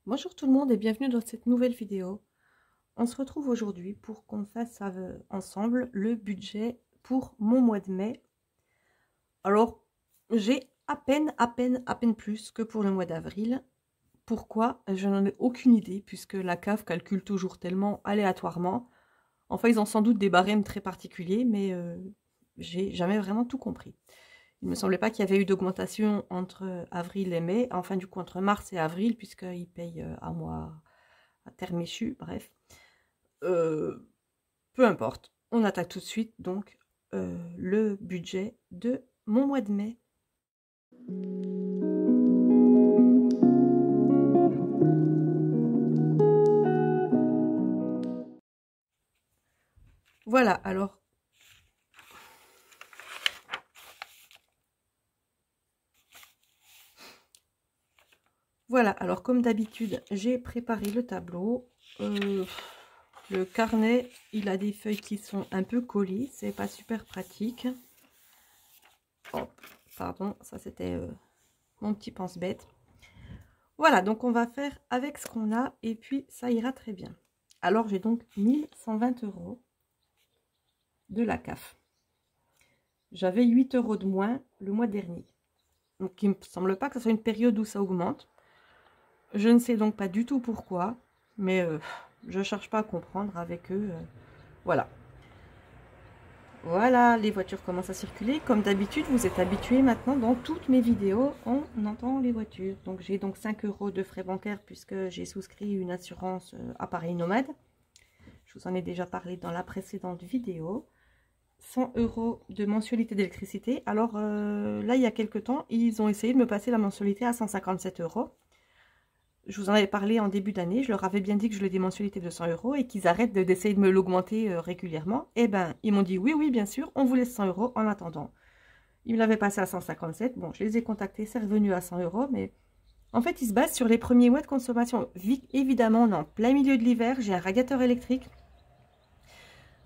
Bonjour tout le monde et bienvenue dans cette nouvelle vidéo. On se retrouve aujourd'hui pour qu'on fasse ensemble le budget pour mon mois de mai. Alors, j'ai à peine plus que pour le mois d'avril. Pourquoi? Je n'en ai aucune idée puisque la CAF calcule toujours tellement aléatoirement. Enfin, ils ont sans doute des barèmes très particuliers, mais j'ai jamais vraiment tout compris. Il ne me semblait pas qu'il y avait eu d'augmentation entre avril et mai, enfin du coup entre mars et avril, puisqu'ils payent à mois à terme échu, bref. Peu importe, on attaque tout de suite donc le budget de mon mois de mai. Voilà, alors comme d'habitude, j'ai préparé le tableau. Le carnet, il a des feuilles qui sont un peu collées, c'est pas super pratique. Oh, pardon, ça c'était mon petit pense-bête. Voilà, donc on va faire avec ce qu'on a et puis ça ira très bien. Alors j'ai donc 1120 € de la CAF. J'avais 8 € de moins le mois dernier. Donc il ne me semble pas que ce soit une période où ça augmente. Je ne sais donc pas du tout pourquoi, mais je ne cherche pas à comprendre avec eux. Voilà. Voilà, les voitures commencent à circuler. Comme d'habitude, vous êtes habitués maintenant dans toutes mes vidéos, on entend les voitures. Donc j'ai donc 5 € de frais bancaires puisque j'ai souscrit une assurance appareil nomade. Je vous en ai déjà parlé dans la précédente vidéo. 100 € de mensualité d'électricité. Alors là, il y a quelques temps, ils ont essayé de me passer la mensualité à 157 €. Je vous en avais parlé en début d'année, je leur avais bien dit que je voulais des mensualités de 100 € et qu'ils arrêtent d'essayer de me l'augmenter régulièrement. Eh ben, ils m'ont dit oui, bien sûr, on vous laisse 100 € en attendant. Ils me l'avaient passé à 157, bon, je les ai contactés, c'est revenu à 100 €, mais en fait, ils se basent sur les premiers mois de consommation. Évidemment, on est en plein milieu de l'hiver, j'ai un radiateur électrique.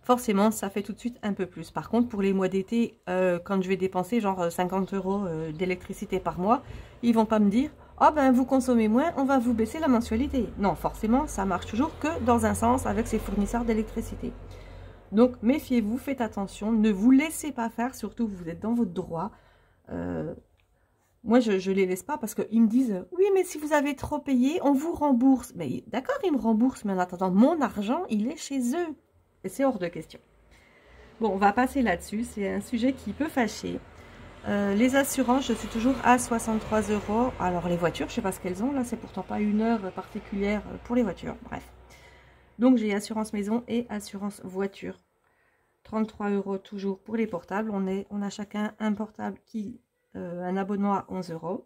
Forcément, ça fait tout de suite un peu plus. Par contre, pour les mois d'été, quand je vais dépenser genre 50 € d'électricité par mois, ils vont pas me dire « Oh ben, vous consommez moins, on va vous baisser la mensualité. » Non, forcément, ça marche toujours que dans un sens avec ces fournisseurs d'électricité. Donc, méfiez-vous, faites attention, ne vous laissez pas faire, surtout vous êtes dans votre droit. Moi, je ne les laisse pas parce qu'ils me disent « Oui, mais si vous avez trop payé, on vous rembourse. » Mais d'accord, ils me remboursent, mais en attendant, mon argent, il est chez eux. Et c'est hors de question. Bon, on va passer là-dessus. C'est un sujet qui peut fâcher. Les assurances, je suis toujours à 63 €. Alors, les voitures, je ne sais pas ce qu'elles ont. Là, c'est pourtant pas une heure particulière pour les voitures. Bref. Donc, j'ai assurance maison et assurance voiture. 33 € toujours pour les portables. On a chacun un portable un abonnement à 11 €.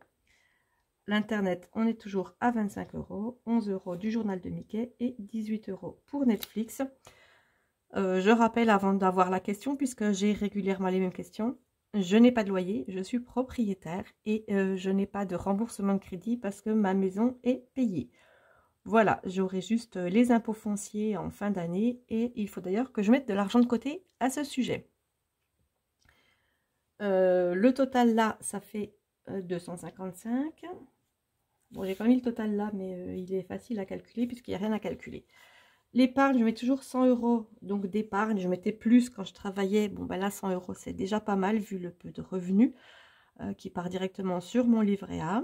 L'Internet, on est toujours à 25 €. 11 € du journal de Mickey et 18 € pour Netflix. Je rappelle avant d'avoir la question, puisque j'ai régulièrement les mêmes questions, je n'ai pas de loyer, je suis propriétaire et je n'ai pas de remboursement de crédit parce que ma maison est payée. Voilà, j'aurai juste les impôts fonciers en fin d'année et il faut d'ailleurs que je mette de l'argent de côté à ce sujet. Le total là, ça fait 255. Bon, j'ai pas mis le total là, mais il est facile à calculer puisqu'il n'y a rien à calculer. L'épargne, je mets toujours 100 € donc d'épargne. Je mettais plus quand je travaillais. Bon, ben là, 100 € c'est déjà pas mal vu le peu de revenus qui part directement sur mon livret A.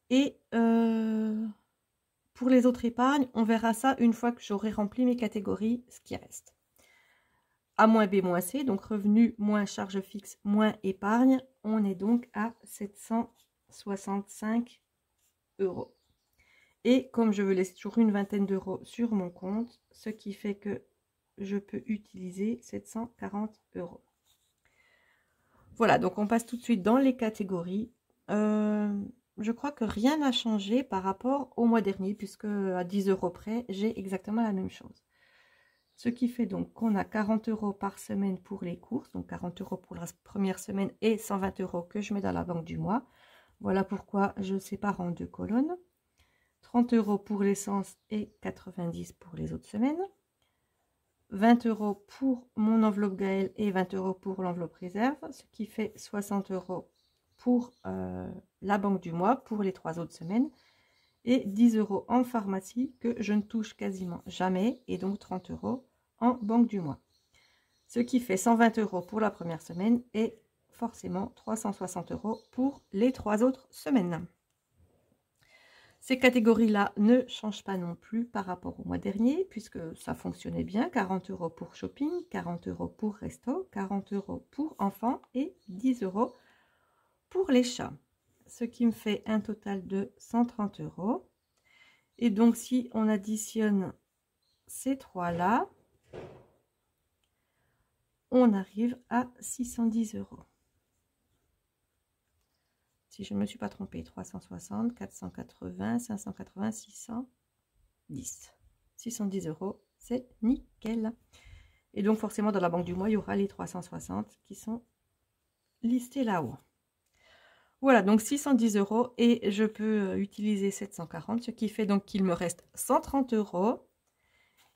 Et pour les autres épargnes, on verra ça une fois que j'aurai rempli mes catégories, ce qui reste. A moins B moins C, donc revenu moins charge fixe moins épargne, on est donc à 765 €. Et comme je veux laisser toujours une vingtaine d'euros sur mon compte, ce qui fait que je peux utiliser 740 €. Voilà, donc on passe tout de suite dans les catégories. Je crois que rien n'a changé par rapport au mois dernier, puisque à 10 € près, j'ai exactement la même chose. Ce qui fait donc qu'on a 40 € par semaine pour les courses, donc 40 € pour la première semaine et 120 € que je mets dans la banque du mois. Voilà pourquoi je sépare en deux colonnes. 30 € pour l'essence et 90 € pour les autres semaines. 20 € pour mon enveloppe Gaël et 20 € pour l'enveloppe réserve, ce qui fait 60 € pour la banque du mois pour les 3 autres semaines. et 10 € en pharmacie que je ne touche quasiment jamais, et donc 30 € en banque du mois. Ce qui fait 120 € pour la première semaine et forcément 360 € pour les 3 autres semaines. Ces catégories-là ne changent pas non plus par rapport au mois dernier, puisque ça fonctionnait bien. 40 € pour shopping, 40 € pour resto, 40 € pour enfants et 10 € pour les chats. Ce qui me fait un total de 130 €. Et donc, si on additionne ces trois-là, on arrive à 610 €. Si je ne me suis pas trompée, 360, 480, 580, 610. 610 €, c'est nickel. Et donc, forcément, dans la banque du mois, il y aura les 360 qui sont listés là-haut. Voilà, donc 610 € et je peux utiliser 740, ce qui fait donc qu'il me reste 130 €.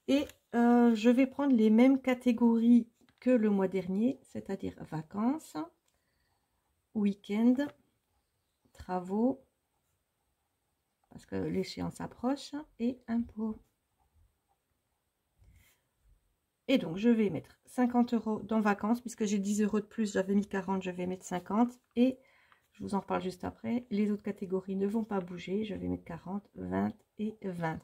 Et je vais prendre les mêmes catégories que le mois dernier, c'est-à-dire vacances, week-end, travaux, parce que l'échéance approche, et impôts. Et donc, je vais mettre 50 € dans vacances, puisque j'ai 10 € de plus, j'avais mis 40, je vais mettre 50. Et je vous en reparle juste après. Les autres catégories ne vont pas bouger, je vais mettre 40, 20 et 20.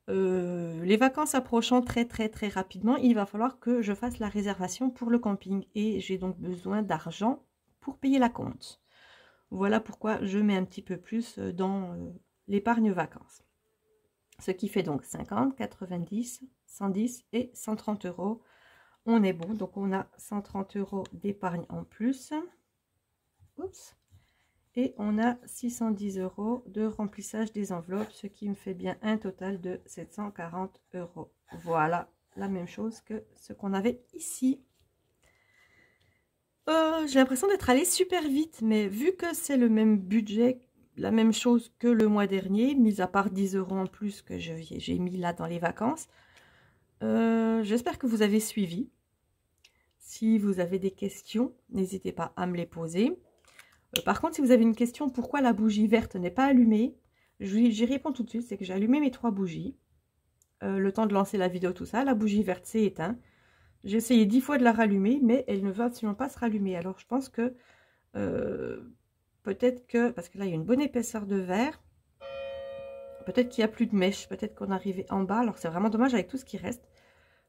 Les vacances approchant très rapidement, il va falloir que je fasse la réservation pour le camping. Et j'ai donc besoin d'argent pour payer la compte. Voilà pourquoi je mets un petit peu plus dans l'épargne vacances. Ce qui fait donc 50, 90, 110 et 130 €. On est bon, donc on a 130 € d'épargne en plus. Oups. Et on a 610 € de remplissage des enveloppes, ce qui me fait bien un total de 740 €. Voilà, la même chose que ce qu'on avait ici. J'ai l'impression d'être allée super vite, mais vu que c'est le même budget, la même chose que le mois dernier, mis à part 10 € en plus que j'ai mis là dans les vacances, j'espère que vous avez suivi. Si vous avez des questions, n'hésitez pas à me les poser. Par contre, si vous avez une question, pourquoi la bougie verte n'est pas allumée, j'y réponds tout de suite. C'est que j'ai allumé mes 3 bougies. Le temps de lancer la vidéo, tout ça. La bougie verte s'est éteinte. J'ai essayé 10 fois de la rallumer, mais elle ne veut absolument pas se rallumer. Alors, je pense que peut-être que, parce que là, il y a une bonne épaisseur de verre, peut-être qu'il n'y a plus de mèche, peut-être qu'on est arrivé en bas. Alors, c'est vraiment dommage avec tout ce qui reste.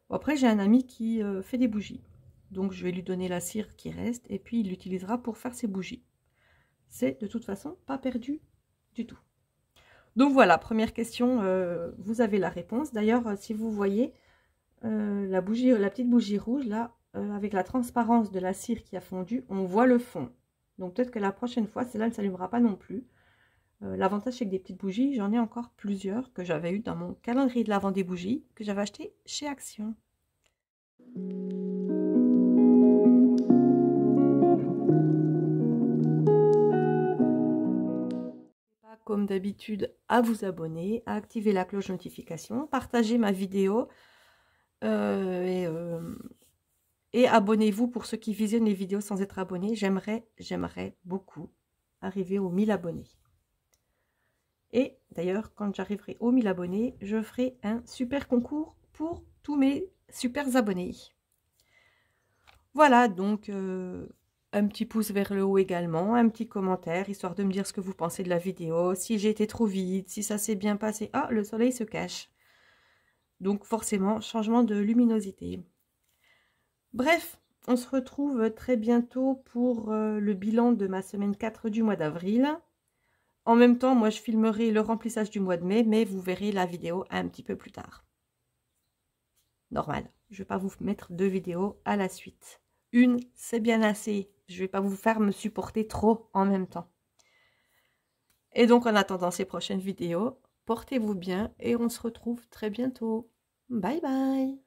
Bon, après, j'ai un ami qui fait des bougies. Donc, je vais lui donner la cire qui reste, et puis il l'utilisera pour faire ses bougies. C'est de toute façon pas perdu du tout. Donc voilà, première question, vous avez la réponse. D'ailleurs, si vous voyez la petite bougie rouge, là, avec la transparence de la cire qui a fondu, on voit le fond. Donc peut-être que la prochaine fois, celle-là ne s'allumera pas non plus. L'avantage, c'est que des petites bougies, j'en ai encore plusieurs que j'avais eu dans mon calendrier de l'Avent des bougies, que j'avais acheté chez Action. Comme d'habitude, à vous abonner, à activer la cloche notification, partager ma vidéo et abonnez-vous pour ceux qui visionnent les vidéos sans être abonnés. J'aimerais beaucoup arriver aux 1000 abonnés. Et d'ailleurs, quand j'arriverai aux 1000 abonnés, je ferai un super concours pour tous mes super abonnés. Voilà, donc un petit pouce vers le haut également, un petit commentaire, histoire de me dire ce que vous pensez de la vidéo, si j'ai été trop vite, si ça s'est bien passé. Ah, le soleil se cache. Donc forcément, changement de luminosité. Bref, on se retrouve très bientôt pour le bilan de ma semaine 4 du mois d'avril. En même temps, moi je filmerai le remplissage du mois de mai, mais vous verrez la vidéo un petit peu plus tard. Normal, je ne vais pas vous mettre 2 vidéos à la suite. Une, c'est bien assez. Je ne vais pas vous faire me supporter trop en même temps. Et donc, en attendant ces prochaines vidéos, portez-vous bien et on se retrouve très bientôt. Bye bye!